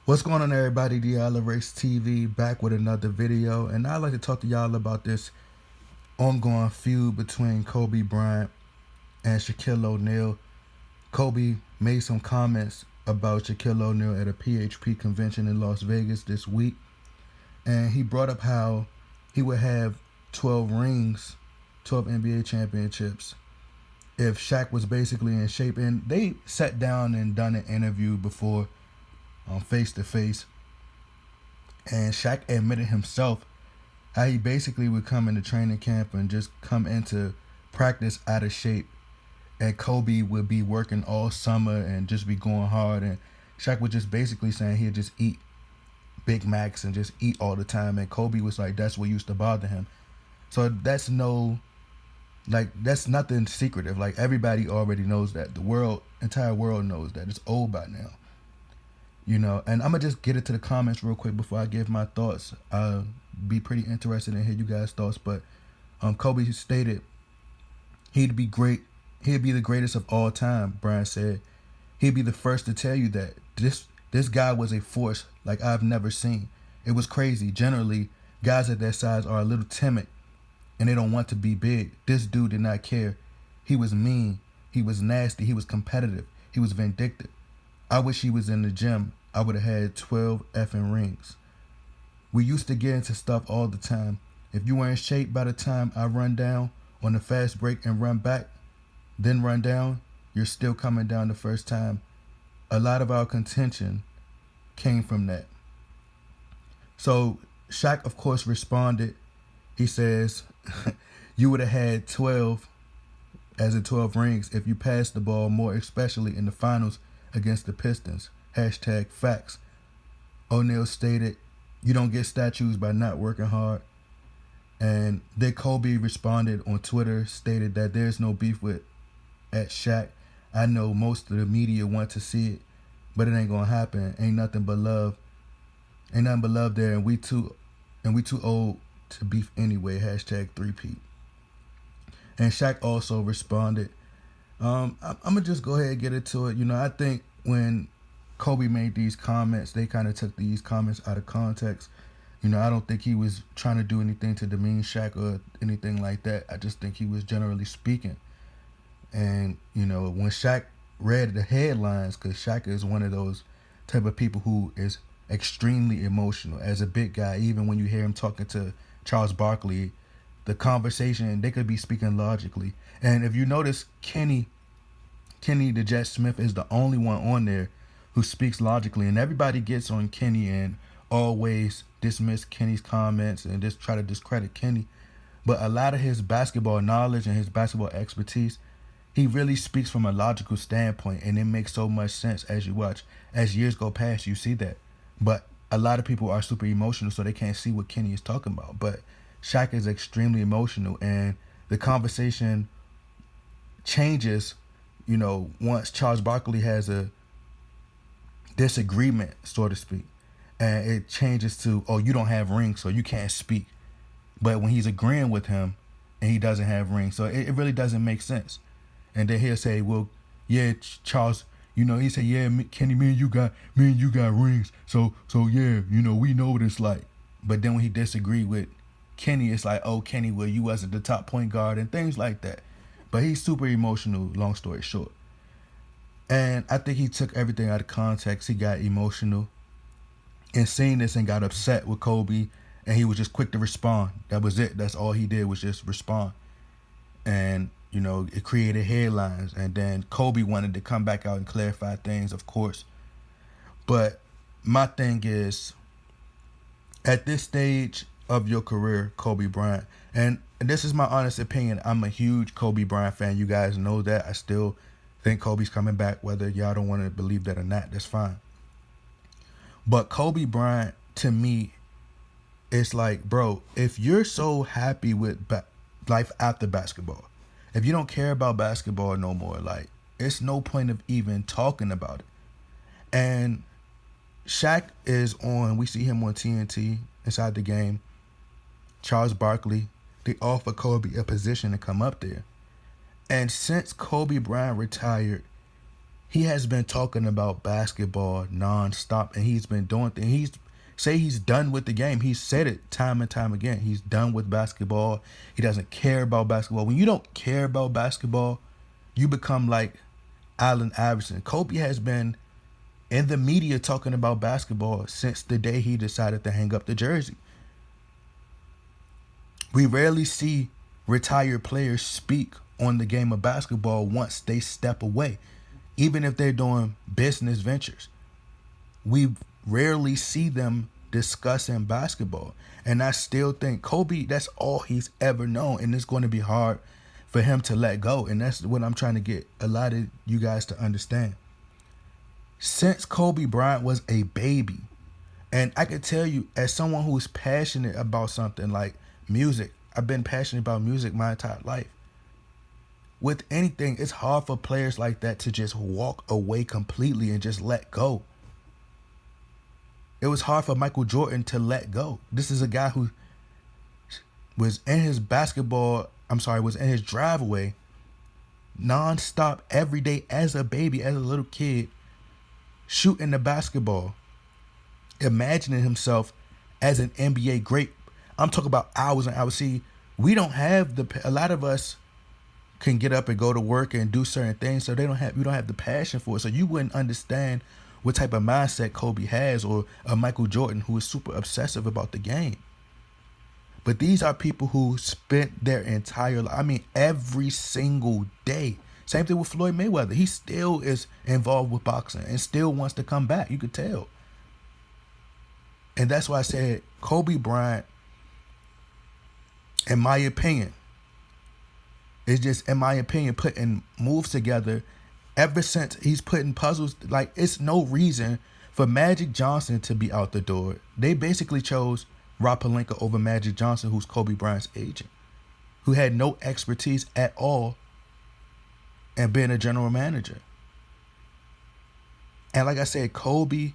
What's going on, everybody? Diala Race TV back with another video, and I'd like to talk to y'all about this ongoing feud between Kobe Bryant and Shaquille O'Neal. Kobe made some comments about Shaquille O'Neal at a PHP convention in Las Vegas this week, and he brought up how he would have 12 rings, 12 NBA championships, if Shaq was basically in shape. And they sat down and done an interview before, face to face, and Shaq admitted himself how he basically would come into training camp and just come into practice out of shape. And Kobe would be working all summer and just be going hard. And Shaq was just basically saying he'd just eat Big Macs and just eat all the time. And Kobe was like, that's what used to bother him. So that's nothing secretive. Like, everybody already knows that. Entire world knows that. It's old by now. And I'm gonna just get into the comments real quick before I give my thoughts. I'll be pretty interested in hear you guys' thoughts. But Kobe stated he'd be great. He'd be the greatest of all time. Bryant said he'd be the first to tell you that this guy was a force like I've never seen. It was crazy. Generally, guys at that size are a little timid and they don't want to be big. This dude did not care. He was mean. He was nasty. He was competitive. He was vindictive. I wish he was in the gym. I would have had 12 effing rings. We used to get into stuff all the time. If you were in shape by the time I run down on the fast break and run back, then run down, you're still coming down the first time. A lot of our contention came from that. So Shaq, of course, responded. He says, you would have had 12, as in 12 rings, if you passed the ball more, especially in the finals against the Pistons. Hashtag facts. O'Neal stated, you don't get statues by not working hard. And then Kobe responded on Twitter, stated that there's no beef with at Shaq. I know most of the media want to see it, but it ain't gonna happen. Ain't nothing but love. Ain't nothing but love there, and we too old to beef anyway. Hashtag 3P. And Shaq also responded, I'm gonna just go ahead and get into it. I think when Kobe made these comments, they kind of took these comments out of context. I don't think he was trying to do anything to demean Shaq or anything like that. I just think he was generally speaking. And when Shaq read the headlines, because Shaq is one of those type of people who is extremely emotional as a big guy. Even when you hear him talking to Charles Barkley, the conversation, they could be speaking logically. And if you notice, Kenny the Jet Smith is the only one on there who speaks logically, and everybody gets on Kenny and always dismiss Kenny's comments and just try to discredit Kenny. But a lot of his basketball knowledge and his basketball expertise, he really speaks from a logical standpoint, and it makes so much sense as you watch. As years go past, you see that. But a lot of people are super emotional, so they can't see what Kenny is talking about. But Shaq is extremely emotional, and the conversation changes once Charles Barkley has a disagreement, so to speak. And it changes to, oh, you don't have rings, so you can't speak. But when he's agreeing with him and he doesn't have rings, so it really doesn't make sense. And then he'll say, well, yeah, Charles, he said, yeah, Kenny, me and you got rings. So yeah, we know what it's like. But then when he disagreed with Kenny, it's like, oh, Kenny, well, you wasn't the top point guard and things like that. But he's super emotional, long story short. And I think he took everything out of context. He got emotional and seeing this and got upset with Kobe, and he was just quick to respond. That was it. That's all he did, was just respond. And, it created headlines. And then Kobe wanted to come back out and clarify things, of course. But my thing is, at this stage of your career, Kobe Bryant, and this is my honest opinion, I'm a huge Kobe Bryant fan. You guys know that. I still think Kobe's coming back, whether y'all don't want to believe that or not. That's fine. But Kobe Bryant, to me, it's like, bro, if you're so happy with life after basketball, if you don't care about basketball no more, like, it's no point of even talking about it. And Shaq is on, we see him on TNT inside the game. Charles Barkley, they offer Kobe a position to come up there. And since Kobe Bryant retired, he has been talking about basketball nonstop, and he's been doing things. He's done with the game. He's said it time and time again. He's done with basketball. He doesn't care about basketball. When you don't care about basketball, you become like Allen Iverson. Kobe has been in the media talking about basketball since the day he decided to hang up the jersey. We rarely see retired players speak on the game of basketball once they step away, even if they're doing business ventures. We rarely see them discussing basketball. And I still think Kobe, that's all he's ever known. And it's going to be hard for him to let go. And that's what I'm trying to get a lot of you guys to understand. Since Kobe Bryant was a baby, and I can tell you, as someone who's passionate about something like music, I've been passionate about music my entire life. With anything, it's hard for players like that to just walk away completely and just let go. It was hard for Michael Jordan to let go. This is a guy who was in his driveway nonstop every day as a baby, as a little kid, shooting the basketball, imagining himself as an NBA great. I'm talking about hours and hours. See, we don't have a lot of us can get up and go to work and do certain things, so we don't have the passion for it. So you wouldn't understand what type of mindset Kobe has, or a Michael Jordan who is super obsessive about the game. But these are people who spent their entire life, every single day. Same thing with Floyd Mayweather. He still is involved with boxing and still wants to come back. You could tell. And that's why I said Kobe Bryant, in my opinion, is just, putting moves together. Ever since he's putting puzzles, like, it's no reason for Magic Johnson to be out the door. They basically chose Rob Pelinka over Magic Johnson, who's Kobe Bryant's agent, who had no expertise at all in being a general manager. And like I said, Kobe,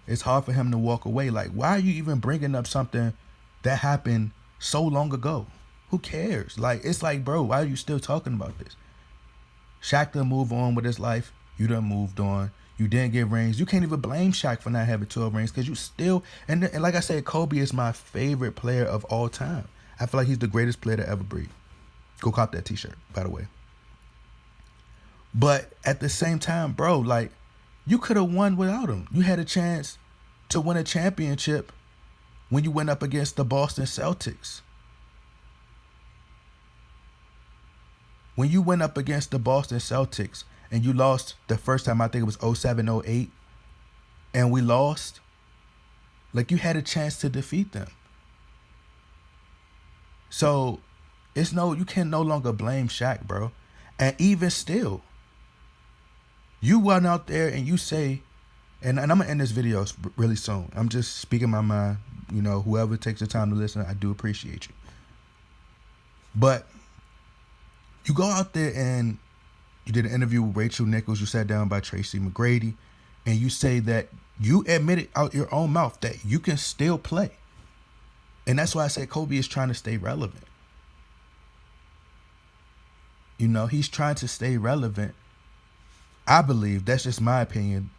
it's hard for him to walk away. Like, why are you even bringing up something that happened so long ago? Who cares? Like, it's like, bro, why are you still talking about this? Shaq done moved on with his life. You done moved on. You didn't get rings. You can't even blame Shaq for not having 12 rings, because you still, and like I said, Kobe is my favorite player of all time. I feel like he's the greatest player to ever breathe. Go cop that t-shirt, by the way. But at the same time, bro, like, you could have won without him. You had a chance to win a championship when you went up against the Boston Celtics. When you went up against the Boston Celtics and you lost the first time, I think it was 07-08, and we lost, like, you had a chance to defeat them. So you can no longer blame Shaq, bro. And even still, you went out there and you say, and I'm going to end this video really soon. I'm just speaking my mind. You know, whoever takes the time to listen, I do appreciate you. But you go out there and you did an interview with Rachel Nichols. You sat down by Tracy McGrady, and you say that you admitted out your own mouth that you can still play. And that's why I say Kobe is trying to stay relevant. You know, he's trying to stay relevant. I believe, that's just my opinion,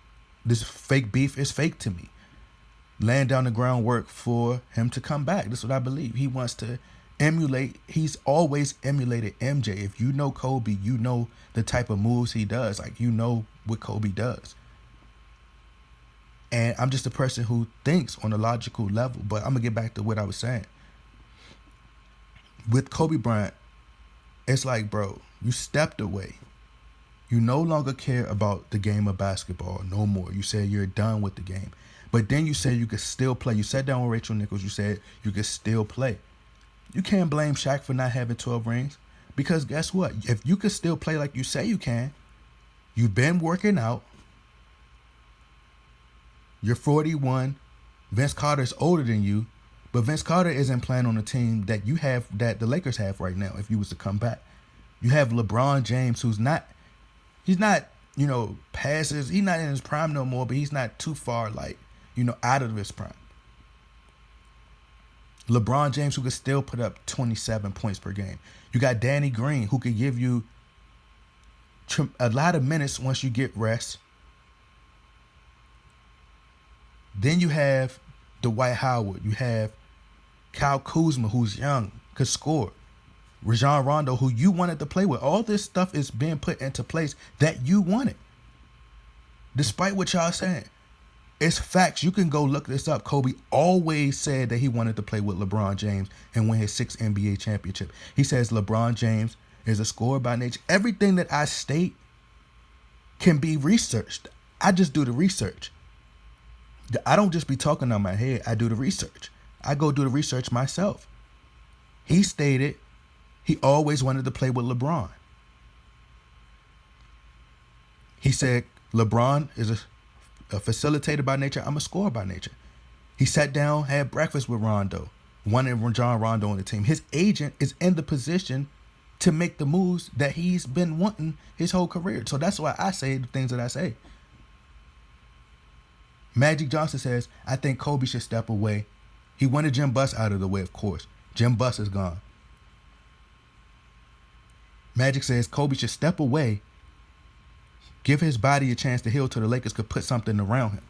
this fake beef is fake to me. Laying down the groundwork for him to come back. That's what I believe. He wants to emulate. He's always emulated MJ. If you know Kobe, you know the type of moves he does. Like, you know what Kobe does. And I'm just a person who thinks on a logical level. But I'm going to get back to what I was saying. With Kobe Bryant, it's like, bro, you stepped away. You no longer care about the game of basketball no more. You said you're done with the game. But then you said you could still play. You sat down with Rachel Nichols. You said you could still play. You can't blame Shaq for not having 12 rings, because guess what? If you could still play like you say you can, you've been working out. You're 41. Vince Carter's older than you, but Vince Carter isn't playing on the team that you have, that the Lakers have right now. If you was to come back, you have LeBron James, he's not, passes. He's not in his prime no more, but he's not too far, out of his prime. LeBron James, who could still put up 27 points per game. You got Danny Green, who could give you a lot of minutes once you get rest. Then you have Dwight Howard. You have Kyle Kuzma, who's young, could score. Rajon Rondo, who you wanted to play with. All this stuff is being put into place that you wanted. Despite what y'all saying. It's facts. You can go look this up. Kobe always said that he wanted to play with LeBron James and win his 6th NBA championship. He says LeBron James is a scorer by nature. Everything that I state can be researched. I just do the research. I don't just be talking on my head. I do the research. I go do the research myself. He stated he always wanted to play with LeBron. He said LeBron is a facilitator by nature. I'm a scorer by nature. He sat down, had breakfast with Rondo, wanted Rajon Rondo on the team. His agent is in the position to make the moves that he's been wanting his whole career. So that's why I say the things that I say. Magic Johnson says, I think Kobe should step away. He wanted Jim Buss out of the way, of course. Jim Buss is gone. Magic says Kobe should step away, give his body a chance to heal so the Lakers could put something around him.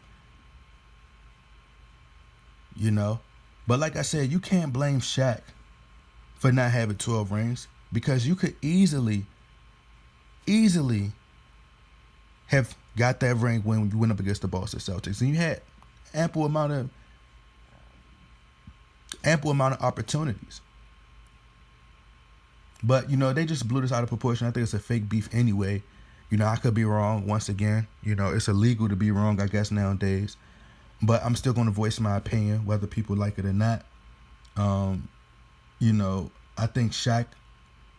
You know? But like I said, you can't blame Shaq for not having 12 rings because you could easily have got that ring when you went up against the Boston Celtics. And you had ample amount of opportunities. But, you know, they just blew this out of proportion. I think it's a fake beef anyway. You know, I could be wrong once again. You know, it's illegal to be wrong, I guess, nowadays. But I'm still going to voice my opinion, whether people like it or not. You know, I think Shaq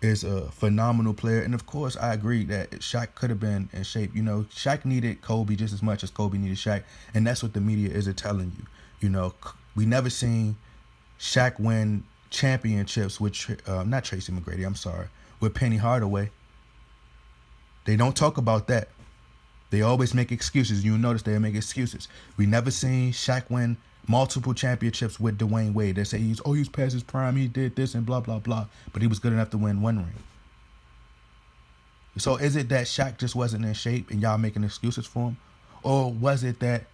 is a phenomenal player. And, of course, I agree that Shaq could have been in shape. You know, Shaq needed Kobe just as much as Kobe needed Shaq. And that's what the media is telling you. You know, we never seen Shaq win championships with, not Tracy McGrady, I'm sorry, with Penny Hardaway. They don't talk about that. They always make excuses. You'll notice they make excuses. We never seen Shaq win multiple championships with Dwayne Wade. They say he's past his prime, he did this and blah, blah, blah. But he was good enough to win one ring. So is it that Shaq just wasn't in shape and y'all making excuses for him? Or was it that,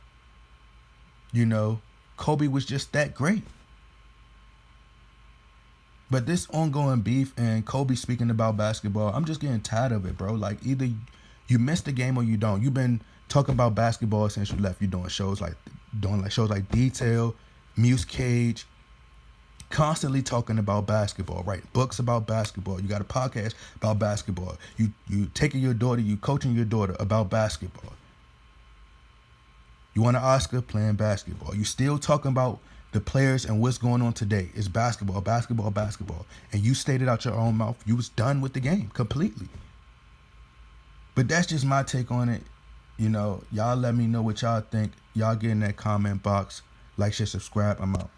you know, Kobe was just that great? But this ongoing beef and Kobe speaking about basketball, I'm just getting tired of it, bro. Like, either you miss the game or you don't. You've been talking about basketball since you left. You're doing shows like Detail, Muse Cage, constantly talking about basketball, right? Books about basketball. You got a podcast about basketball. You taking your daughter, you coaching your daughter about basketball. You want an Oscar playing basketball. You still talking about the players and what's going on today. Is basketball. And you stated out your own mouth, you was done with the game completely. But that's just my take on it. You know, y'all let me know what y'all think. Y'all get in that comment box. Like, share, subscribe. I'm out.